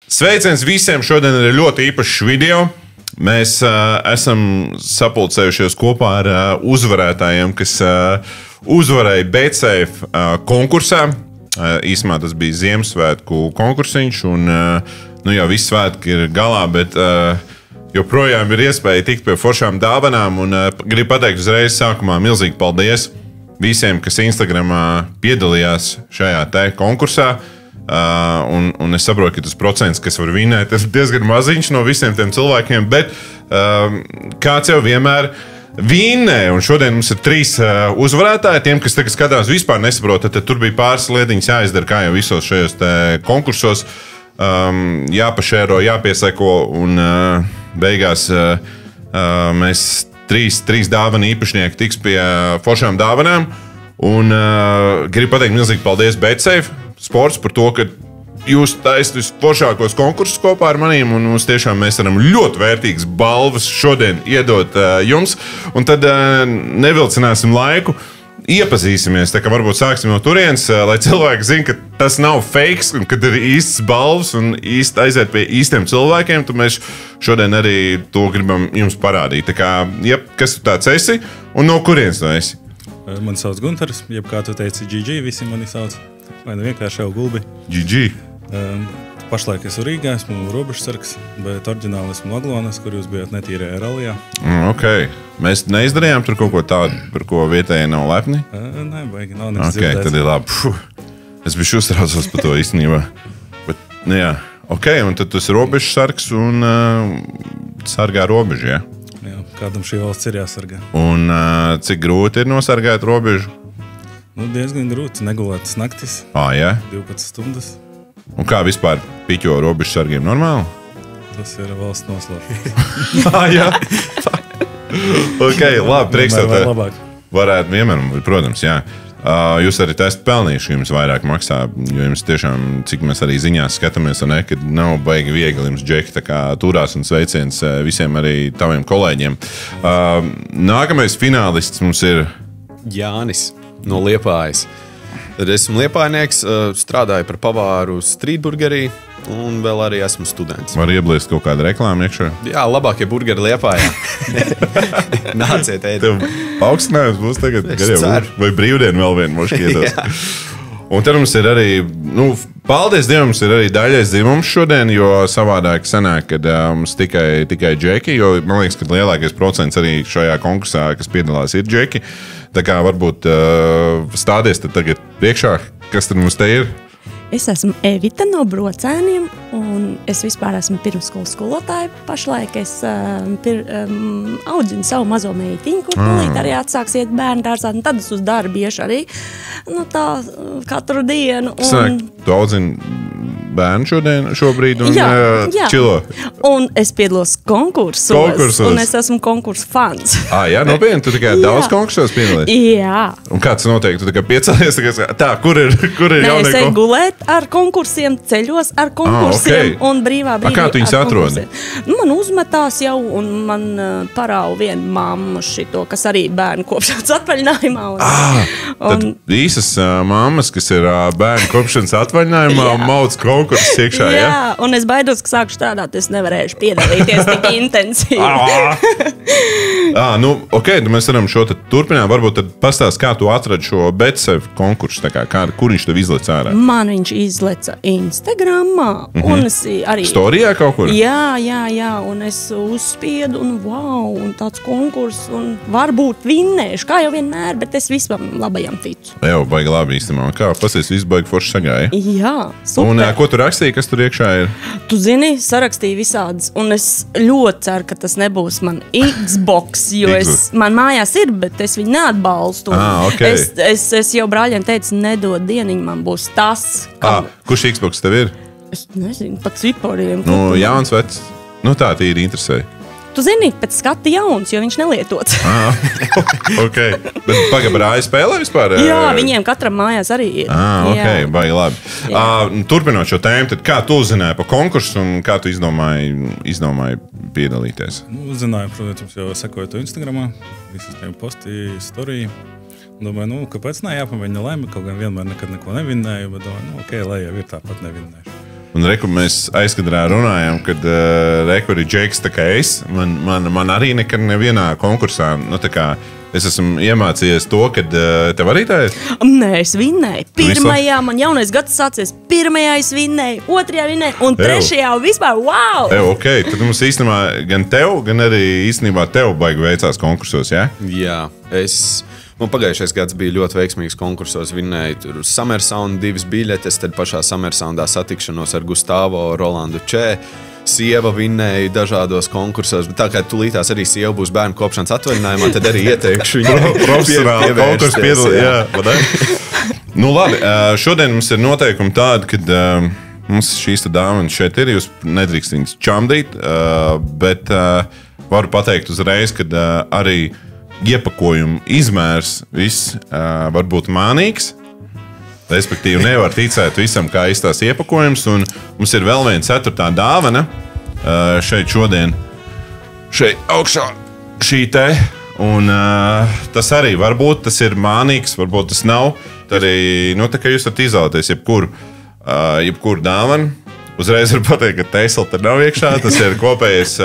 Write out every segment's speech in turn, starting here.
Sveiciens visiem! Šodien ir ļoti īpašs video. Mēs esam sapulcējušies kopā ar uzvarētājiem, kas uzvarēja BetSafe konkursā. Īsumā tas bija Ziemassvētku konkursiņš, un nu jau viss svētki ir galā, bet joprojām ir iespēja tikt pie foršām dāvanām. Un gribu pateikt uzreiz sākumā milzīgi paldies visiem, kas Instagramā piedalījās šajā te konkursā. Un es saprotu, ka tas procents, kas var vinēt, ir diezgan maziņš no visiem tiem cilvēkiem, bet kāds jau vienmēr vinnē. Un šodien mums ir 3 uzvarētāji. Tiem, kas tagad skatās vispār nesaprot, tad tur bija pāris lietiņas jāizdara, kā jau visos šajos konkursos. Jāpašēro, jāpieseko, un beigās mēs 3 dāvanu īpašnieki tiks pie foršām dāvanām. Un gribu pateikt milzīgi paldies BetSafe Sports par to, ka jūs taisat visforšākos konkursus kopā ar maniem, un mums tiešām mēs varam ļoti vērtīgas balvas šodien iedot jums. Un tad nevilcināsim laiku, iepazīsimies, tā kā varbūt sāksim no turienes, lai cilvēki zina, ka tas nav fakes, un kad ir īsts balvas un īsti aiziet pie īstiem cilvēkiem, tad mēs šodien arī to gribam jums parādīt. Tā kā, kas tu tāds esi, un no kurienes tu esi? Mani sauc Guntars, jeb kā tu teici, GG, visi mani sauc. Vai nu vienkārši jau Gulbi. GG. Pašlaik esmu Rīgā, esmu robežsargs, bet oriģināli esmu Aglonas, kur jūs bijāt netīrajā rallijā. Ok. Mēs neizdarījām tur kaut ko tādu, par ko vietējie nav lepni? Nē, baigi, nav nekas dzirdēts. Ok, tad ir labi. Es biju uztraucos par to īstenībā. Bet, jā. Ok, un tad tu esi robežsargs un sargā robežu, jā? Jā, kādam šī valsts ir jāsargā. Un cik grūti ir nosargāt robežu? Nu, diezgan grūti, negulētas naktis, Jā? 12 stundas. Un kā vispār piķo robežsargiem? Normāli? Tas ir valsts noslēpums. Jā? Ok, labi, prieks tev vēl labāk. Varētu vienmēr, protams, jā. Jūs arī esat pelnījuši, jums vairāk maksā, jo jums tiešām, cik mēs arī ziņās skatāmies, ne, kad nav baigi viegli jums džeki, tā kā turās un sveiciens visiem arī taviem kolēģiem. Nākamais finālists mums ir Jānis no Liepājas. Tad esmu liepājnieks, strādāju par pavāru streetburgerī un vēl arī esmu students. Var iebliest kaut kādu reklāmu iekšā? Jā, labākie burgeri Liepājā. Nāciet ēd. Tev paaugstinājums būs tagad? Es ceru. Vai brīvdienu vēl vienu mošu iedos? Un tad mums ir arī, paldies Dievam, mums ir arī daļais dzimums šodien, jo savādāk sanāk, kad mums tikai džeki, jo man liekas, ka lielākais procents arī šajā konkursā, kas piedalās, ir džeki. Tā kā varbūt stādies tad tagad priekšā, kas tad mums te ir? Es esmu Evita no Brocēniem, un es vispār esmu pirmsskolas skolotāja. Pašlaik es audzinu savu mazo meitiņu, kur tūlīt arī atsāks iet bērndārzā, un tad es uz darbu iešu arī tā katru dienu. Un... Tu audzini bērnu šobrīd un čilo? Un es piedalos konkursos, un es esmu konkursu fans. Jā, nopietni, tu tikai daudz konkursos piedalies? Jā. Un kāds notiek? Tu tikai piecēlies, kur ir jaunie? Es eju gulēt ar konkursiem, ceļos ar konkursiem un brīvā brīdī. Kā tu viņus atrodi? Man uzmetās jau, un man parāva viena mamma šito, kas arī bērnu kopšanas atvaļinājumā. Tad visas mammas, kas ir bērnu kopšanas atvaļinājumā, mauc konkursus iekšā, jā? Jā, un es baidos, ka sāku strādāt, es nevarēšu piedalīties tik intensīvi. Ok, mēs varam šo tad turpināt. Varbūt tad pastāst, kā tu atradi šo BetSafe konkursu, kur viņš tev izlec ārā? Man viņš izleca Instagramā, un es arī... Storijā kaut kur? Jā, un es uzspiedu, un wow, un tāds konkurss, un varbūt vinnēšu, kā jau vienmēr, bet es vispār labajam ticu. Jā, baigi labi īstenībā. Kā, pasies, viss baigi forši sagāja? Jā, super. Un ko tu rakstīji, kas tur iekšā ir? Tu zini, sarakstīju visādas, un es ļoti ceru, ka tas nebūs man Xbox, jo man mājās ir, bet es viņu neatbalstu. Okay. Es jau brāļiem teicu, nedod dieniņu, man būs tas. Kurš Xbox tev ir? Es nezinu, pa cipariem. Jauns vecs? Tā tīri interesē. Tu zini, pēc skata jauns, jo viņš nelietots. Ok. Bet pagaid, brāļi spēlē vispār? Jā, viņiem katram mājās arī ir. Ok, baigi labi. Turpinot šo tēmu, tad kā tu uzzināji par konkursu un kā tu izdomāji piedalīties? Uzzināju, protams, jau sekoju to Instagramā, visas tiem posti, storiju. Domāju, kāpēc ne jāpamēģina laime, kaut gan vienmēr nekad neko nevinnēju, bet domāju, ok, lai jau ir tāpat nevinnēšu. Un mēs aizkadrā runājām, kad reku ir Džeks, tā kā es. Man arī nekad nevienā konkursā, es esmu iemācījies to, kad tev arī tā ir? Nē, es vinnēju. Pirmajā man jaunais gads sācies. Pirmajā es vinnēju, otrajā vinnēju un trešajā vispār wow! Ok, tad mums īstenībā gan tev, gan arī īstenībā tev baigi veicās konkursos, jā? Jā, man pagājušais gads bija ļoti veiksmīgs konkursos. Vinnēju tur Summer Sound 2 biļetes, tad pašā Summer Soundā satikšanos ar Gustavo, Rolandu Čē. Sieva vinnēja dažādos konkursos, bet tā kā tūlītās arī sieva būs bērnu kopšanas atvaļinājumā, tad arī ieteikšu viņai profesionāli konkursu piedalīties. Nu labi, šodien mums ir noteikumi tādi, kad mums šīs dāvanas šeit ir, jūs nedrīkst viņas čamdīt, bet varu pateikt uzreiz, kad arī iepakojuma izmērs viss var būt mānīgs. Respektīvi, nevar ticēt visam, kā izstās iepakojums. Un mums ir vēl viena 4. dāvana šeit šodien. Šeit augšā šī te. Un tas arī varbūt tas ir mānīgs, varbūt tas nav. Tad arī, tā kā jūs varat izvēlēties jebkuru dāvanu. Uzreiz var pateikt, ka Tesla tur nav iekšā. Tas ir kopējais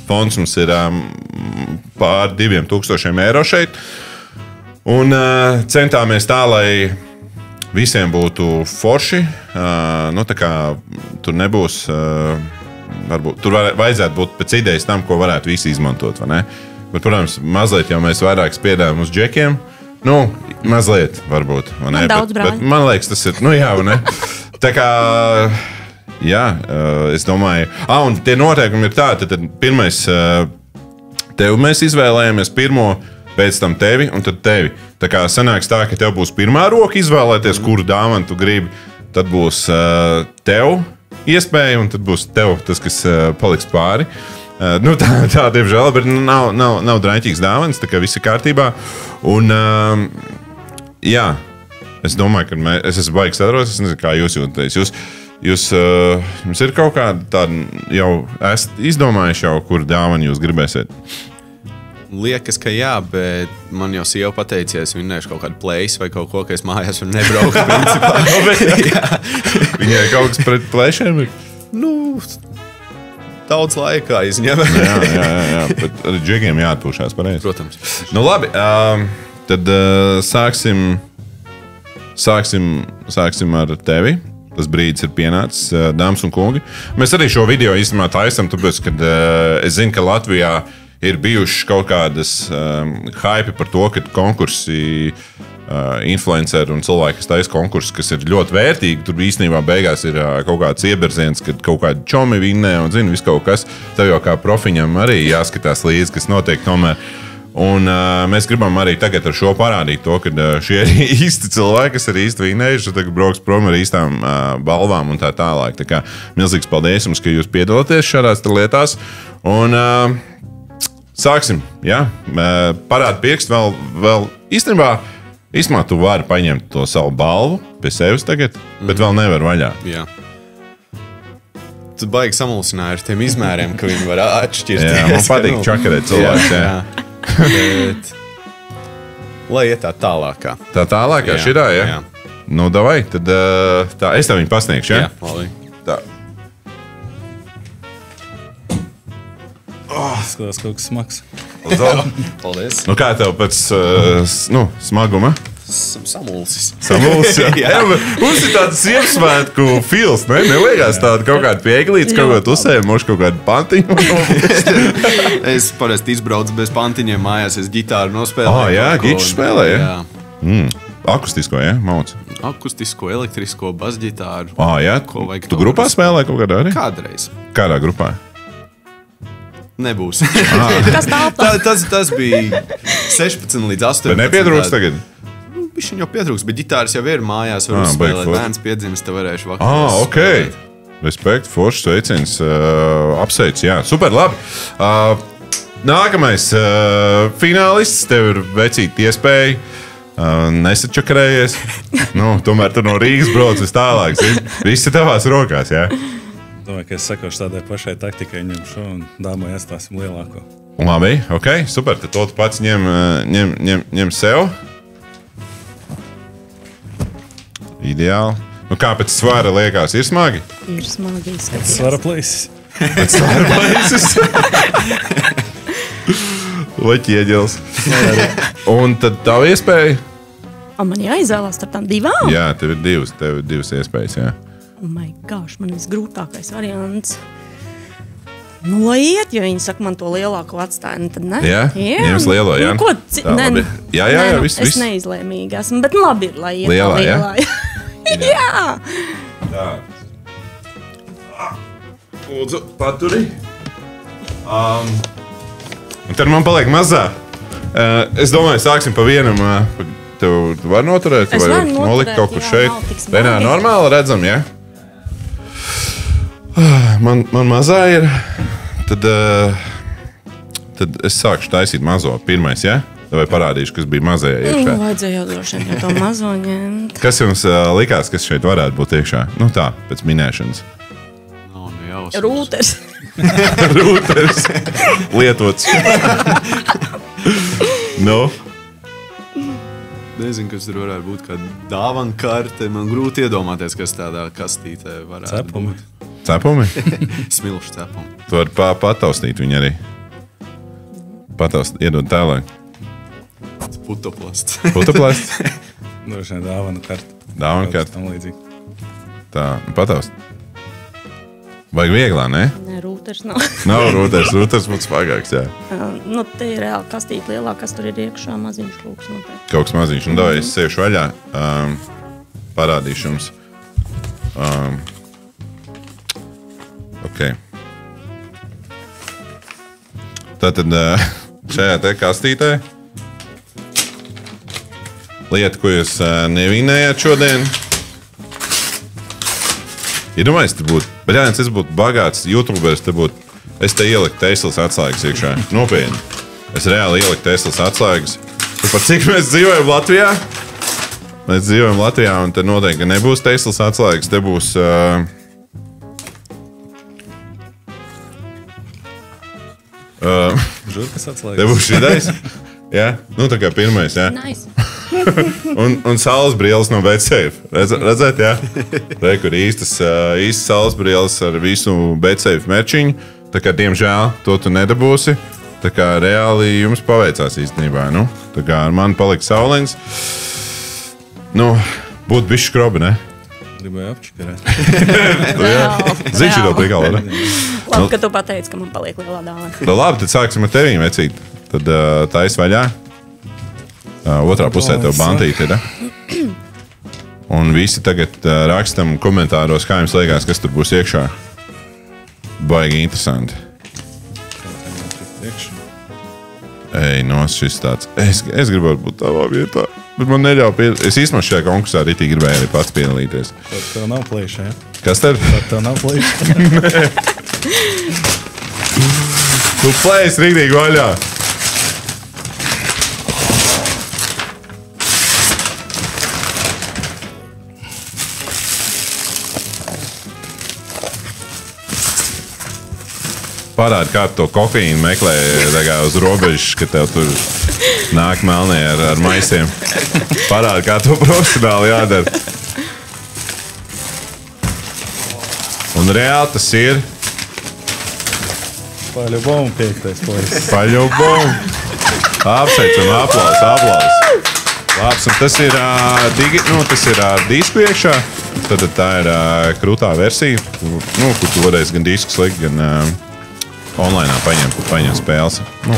fonds, mums ir pār 2000 eiro šeit. Un centāmies tā, lai visiem būtu forši. Tā kā tur nebūs, varbūt tur vajadzētu būt pēc idejas tam, ko varētu visi izmantot, vai ne? Bet, protams, mazliet jau mēs vairāk spiedām uz džekiem. Mazliet, varbūt, vai ne? Bet man liekas, tas ir, jā, vai ne? Tā kā, jā, es domāju, un tie noteikumi ir tā, tad pirmais, tev mēs izvēlējāmies pirmo, pēc tam tevi un tad tevi. Tā kā sanāks tā, ka tev būs pirmā roka izvēlēties, kuru dāvanu tu gribi. Tad būs tev iespēja un tad būs tev tas, kas paliks pāri. Tā diemžēl, bet nav draņķīgs dāvanas, tā kā viss ir kārtībā. Un, jā, es domāju, ka es esmu baigs sadarboties, es nezinu, kā jūs jūtaties. Jums ir kaut kāda tāda, jau esat izdomājuši jau, kuru dāvanu jūs gribēsiet? Liekas, ka jā, bet man jau sieva pateicies, vinnēšu kaut kādu plēsu vai kaut ko, ka es mājās varu nebraukt, principā. Viņai kaut kas pret plēšiem ir? Daudz laikā izņem. jā, bet arī džegiem jāatpūšās pareizi. Protams. Labi, tad sāksim ar tevi. Tas brīdis ir pienācis, dāmas un kungi. Mēs arī šo video īstenībā taisam, tāpēc, kad es zinu, ka Latvijā ir bijušas kaut kādas hype par to, ka konkursi, influenceri un cilvēki, kas taisa konkursus, kas ir ļoti vērtīgi. Tur īstenībā beigās ir kaut kāds ieberziens, kad kaut kādi čomi vinnē un zinu, viss kaut kas. Tev jau kā profiņam arī jāskatās līdzi, kas notiek tomēr. Un mēs gribam arī tagad ar šo parādīt to, ka šie ir īsti cilvēki, kas ir īsti vinnējuši, tagad brauks prom ar īstām balvām un tā tālāk. Tā kā milzīgs paldies jums, ka jūs piedalāties šādās lietās. Un sāksim, jā. Parādi pirkstu vēl īstenībā tu vari paņemt to savu balvu pie sevis tagad, bet vēl nevar vaļā. Jā. Tu baigi samulsināji ar tiem izmēriem, ka viņi var atšķirt. Jā, man patīk čakarēt cilvēks, jā. Bet, lai iet tā tālākā. Tā tālākā, šitā, jā? Jā. Nu, davai, tad tā, es tev viņu pasniegšu, jā? Jā, labi. Tā. Skatās kaut kas smags. Paldies. Nu, kā tev pēc smaguma? Samulsis. Samulsis, jā. Jā, mums ir tāds Ziemassvētku fils, ne? Neliekas tāda kaut kāda pieglīts, kaut kāda uzsēma, moši kaut kāda pantiņa. Es parasti izbraucu bez pantiņiem mājās, es ģitāru nospēlēju. Jā, ģitāru spēlē, jā? Jā. Akustisko, jā, mauc? Akustisko, elektrisko, basģitāru. Jā, tu grupā spēlē kaut kādā arī? Kādreiz. Kādā grupā? Nebūs. Kas tā? Tas bija 16 līdz 18. Bet nepietrūks tagad? Viņš jau pietrūks, bet ģitāras jau ir mājās, var uzspēlēt. Bērns piedzimis, te varēšu vakarās. Ok. Respekt, foršs sveiciens, apsveic, jā. Super, labi. Nākamais finālists, tev ir vecīta iespēja. Nesačakarējies. Tomēr tu no Rīgas braucis tālāk. Viss ir tavās rokās, jā. Domāju, ka es sekošu tādai pašai taktikai, ņemšu un dāmai atstāsim lielāko. Labi, ok, super. Tad to tu pats ņem sev. Ideāli. Nu, kā pēc svara liekas, ir smagi? Ir smagi izskatījās. Svara plēsis. Pēc svara plēsis. Vai ķieģels. Un tad tavu iespēju? Man jāizvēlās starp tām divām? Jā, tev ir divas iespējas, jā. Oh my gosh, man visgrūtākais variants. Nu, lai iet, ja viņi saka, man to lielāko atstāja, nu tad ne. Jā? Ņems lielo, jā? Nu, ko Tā, labi. Jā, viss. Es neizlēmīgi esmu, bet labi ir, lai iet Lielā, jā? Jā. Tā. Lūdzu, paturi. Un tad man paliek mazā. Es domāju, sāksim pa vienam. Tev var noturēt? Es vai varu noturēt, nolikt kaut kur jā, šeit? nav tik smagi. Nē, normāli redzam, jā? Man mazā ir. Tad es sākšu taisīt mazo pirmais, jā? Vai parādīšu, kas bija mazajā iekšā? Vajadzēja jau droši vien to mazo ņemt. Kas jums likās, kas šeit varētu būt iekšā? Nu tā, pēc minēšanas. Rūters. Rūters. Lietots. Nu? Nezinu, kas tur varētu būt kā dāvana karte. Man grūti iedomāties, kas tādā kastītē varētu Cepumi. būt. Cepumi? Smilšu cepumi. Tu vari pataustīt viņu arī. Iedod tālāk. Putoplasts. Putoplasts? Droši vien dāvana karta. Dāvana Kaut kas karte. tam līdzīgi. Tā, pataust. Vajag vieglā, ne? Nē, rūters nav. Nav rūters, rūters būtu spagāks, jā. Nu, te ir reāli kastīte lielā, kas tur ir iekšā, maziņš lūks noteikti. Kaut kas maziņš. Un davai, es sēšu vaļā. Parādīšu jums. Ok. Tātad šajā te kastītē lieta, ko jūs nevinējāt šodien. Iedomājies, te būtu, bet jā, es būtu bagāts YouTuberis, es te ieliku Teslas atslēgas iekšā. Nopietni. Es reāli ieliku Teslas atslēgas. Par cik mēs dzīvojam Latvijā? Mēs dzīvojam Latvijā, un te noteikti nebūs Teslas atslēgas. Te būs... Žurkas atslēgas. Te būs šitais. Jā, nu tā kā pirmais, jā. Nice. Un saules brilles no BetSafe. Redzēt, jā? Re, kur īstas saules brilles ar visu BetSafe merčiņu. Tā kā, diemžēl, to tu nedabūsi. Tā kā reāli jums paveicās īstenībā. Nu, tā kā ar mani palika saulēns. Nu, būtu bišķi skrobi, ne? Gribēju apčikarēt. Zini šito prikalu, ne? Labi, ka tu pateici, ka man paliek lielā dāvana. Nu, labi, tad sāksim ar tevīm, vecīt. Tad tais vaļā. Otrā pusē tev bantīti ir. Un visi tagad rakstam komentāros, kā jums liekas, kas tur būs iekšā. Baigi interesanti. Ej, nos šis tāds. Es gribētu būt tavā vietā, bet man neļauj piedalīties. Es īstenībā šajā konkursā arī gribēju arī pats piedalīties. Tad tev nav plēša, ja? Kas tev? Tad tev nav plēša. Tu plēs rīktīgi vaļā. Parādi, kā to kofīnu meklē uz robežas, ka tev tur nāk melnē ar maisiem. Parādi, kā to profesionāli jādara. Un reāli tas ir Paļubom, 5. plēsis. paļubom. Apsveicam, aplaus. Labs, un tas ir disku iekšā. Tad tā ir krūtā versija, kur tu varēsi gan diskus likt, gan online paņemt spēles. Nu.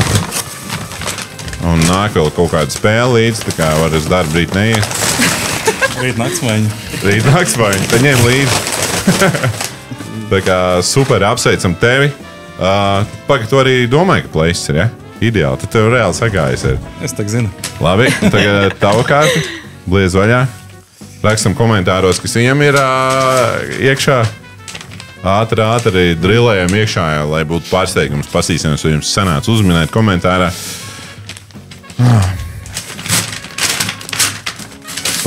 Un nāk vēl kaut kāda spēle līdzi, tā kā var uz darbu rīt neiet. Rīt naktsmaiņa. Rīt naktsmaiņa, tad ņem līdzi. Tā kā super apsveicam tevi. Pagad, tu arī domāji, ka plēsis ir, ja? Ideāli, tad tev reāli sagājas ir. Es tak zinu. Labi, tagad tava kārta. Bliez vaļā. Rakstam komentāros, kas viņam ir iekšā. Ātri drillējam iekšā, lai būtu pārsteigums. Pasīsimies, vai jums sanāca uzminēt komentārā.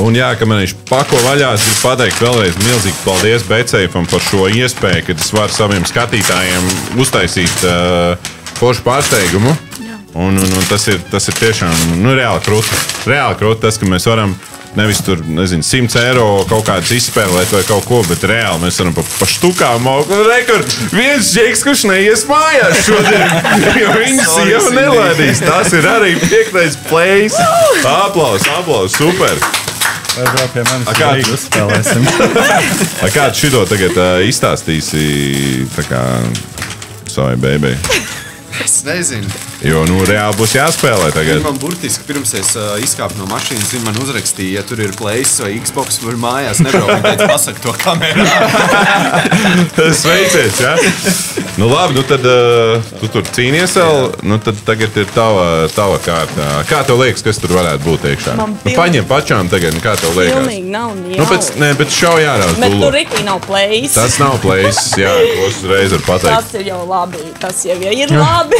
Un jā, ka man viņš pako vaļā, es gribu pateikt vēlreiz milzīgi paldies BetSafe'am par šo iespēju, ka es varu saviem skatītājiem uztaisīt foršu pārsteigumu. Un tas ir tiešām reāli krūti. Reāli krūti tas, ka mēs varam nevis tur, nezinu, 100 eiro kaut kādas izspēlēt vai kaut ko, bet reāli mēs varam pa štukām rekord. Viens džeks, kurš neies mājās šodien, jo viņas sieva nelaidīs. Tas ir arī 5. plays. Aplaus, super. Vai vēl pie manis Rīgu uzspēlēsim? Kā tu šito tagad izstāstīsi tā kā savai beibai? Es nezinu. Jo, reāli būs jāspēlē tagad. Man burtiski pirms es izkāpu no mašīnas, viņi man uzrakstīja, ja tur ir Plays vai Xbox, var mājās nebraukt. Viņi teica, pasaka to kamerā. Sveiciet, ja? Labi, tad tu tur cīnies vēl, tad tagad ir tava kārta. Kā tev liekas, kas tur varētu būt iekšā? Paņem pačām tagad, kā tev liekas? Pilnīgi nav Bet šau jārās. Bet tur rītī nav Plays. Tas nav Plays, jā, ko uzreiz var pateikt. Tas ir jau labi, tas jau ir labi.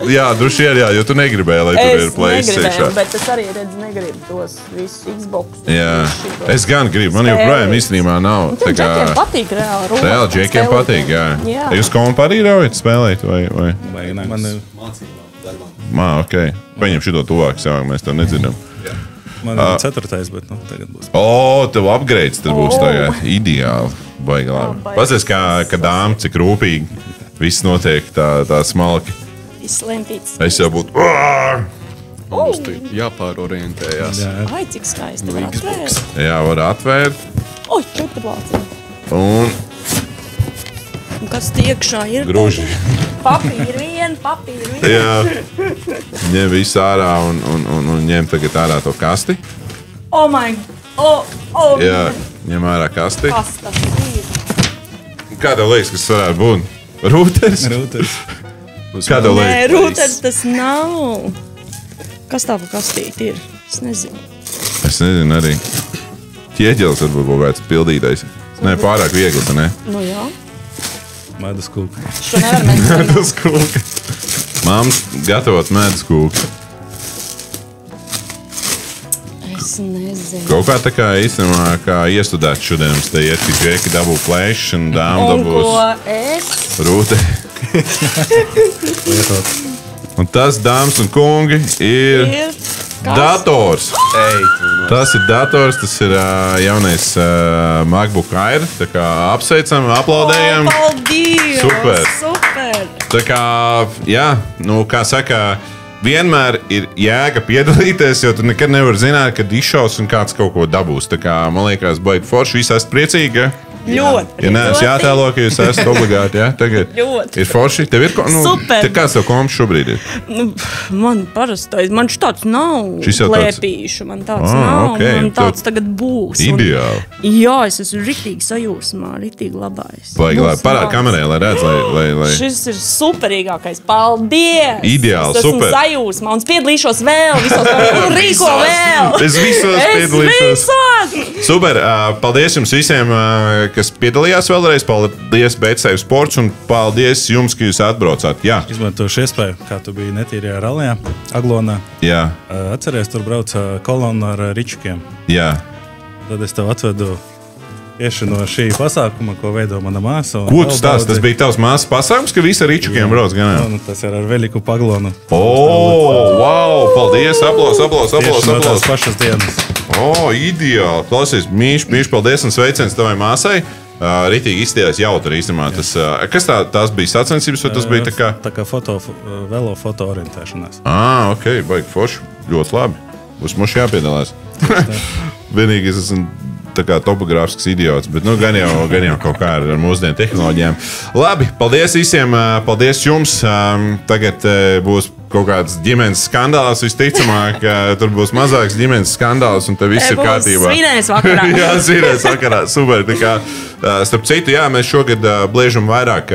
Jā, droši ir, jā, jo tu negribēji, lai tur ir Plays iekšā. Es negribēju, bet es arī negribu tos visus Xbox. Jā, es gan gribu, man joprojām īstenībā nav. Džekiem patīk reāli rūpēt. Reāli džekiem patīk, jā. Jūs kompu arī raujat spēlēt, vai? Man Ok. Paņem šito tuvāk savāk, mēs to nedzirdam. Man ir 4. bet tagad būs. Tev upgrades tad būs tagad. Ideāli. Baigi labi. Pasies, kā dāma, cik rūpīgi viss notiek tā smalki. Viss lentīts. Es jau būtu... Mums jāpārorientējās. Ai, cik skaisti var atvērt. Jā, var atvērt. Oi, 4 plāciņi. Un kas tiekšā ir? Gruži. Papīri vien. Jā. Ņem visu ārā un ņem tagad ārā to kasti. Oh my God. Jā, ņem ārā kasti. Kas tas ir? Kā tev liekas, kas varētu būt? Rūters? Kā tev liekas? Nē, rūters tas nav. Kas tā pa kastīti ir? Es nezinu. Es nezinu arī. Ķieģelis varbūt kaut kāds pildītais. Nē, pārāk viegli, ne? Nu jā. Medus kūka. Šo nevar mēs. Medus kūka. Māmas gatavot medus kūka. Es nezinu. Kaut kā tā kā īstenībā, kā iestudēt šodien mums te iet, ka džeki dabū plēšs un dāma dabūs. Un ko es? Rūte. Un tas, dāmas un kungi, ir dators. Tas ir dators, tas ir jaunais MacBook Air. Tā kā apsveicam, aplaudējam. Paldies! Super! Tā kā, jā, kā saka, vienmēr ir jēga piedalīties, jo tu nekad nevar zināt, kad izšaus un kāds kaut ko dabūs. Tā kā, man liekas, baigi forši, visi esat priecīgi. Ļoti. Ja neesat jātēlo, ka jūs esat obligāti, jā, tagad ļoti. Ir forši. Tev ir, super. Kāds tev komps šobrīd ir? Man parastais, man tāds nav plēpīšu, man tāds nav, man tāds tagad būs. Ideāli. Jā, es esmu ritīgi sajūsmā, ritīgi labais. Baigi labi, parād kamerē, lai redz, lai... Šis ir superīgākais, paldies! Ideāli, super. Es esmu sajūsmā un piedalīšos vēl, visos rīko vēl. Es visos piedalīšos. Super, paldies jums visiem, kas piedalījās vēlreiz. Paldies BCF Sports un paldies jums, ka jūs atbraucāt. Jā. Izmantošu iespēju, kā tu biji netīrajā rallijā, Aglonā. Jā. Atceries, tur brauca kolona ar ričukiem. Jā. Tad es tev atvedu tieši no šī pasākuma, ko veido mana māsa. Ko tu stāsti? Tas bija tavs māsas pasākums, ka visi ar ričukiem brauc gan? Tas ir ar Veliku Paglonu. Wow! Paldies! Aplaus! Tieši no tās pašas dienas. Ideāli! Klausies, mīļš, paldies un sveiciens tavai māsai. Ritīgi izstījās jautri īstenībā. Kas tās bija sacensības, vai tas bija tā kā? Tā kā velo foto orientēšanās. Ok, baigi forši. Ļoti labi. Būs mums jāpiedalās. Vienīgi es esmu tā kā topogrāfisks idiots, bet gan jau kaut kā ar mūsdienu tehnoloģijām. Labi, paldies visiem, paldies jums. Tagad būs kaut kāds ģimenes skandāls, visticamāk, tur būs mazāks ģimenes skandāls, un te viss ir kārtībā. Svinēs vakarā. Jā, svinēs vakarā, super. Tā kā, starp citu, jā, mēs šogad bliežam vairāk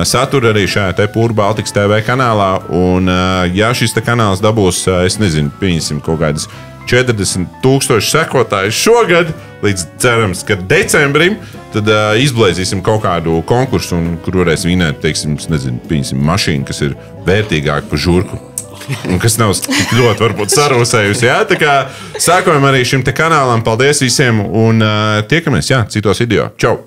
satura arī šajā te Pūra Baltikas TV kanālā, un ja šis te kanāls dabūs, es nezinu, pieņemsim kaut kādas 40,000 sekotāju šogad, līdz cerams, ka decembrim, tad izblēzīsim kaut kādu konkursu, kur varēs vinēt, teiksim, nezinu, pieņemsim mašīnu, kas ir vērtīgāka par žurku. Un kas nav tik ļoti varbūt sarūsējusi. Jā, tā kā sākojam arī šim te kanālam. Paldies visiem un tiekamies, jā, citos video. Čau!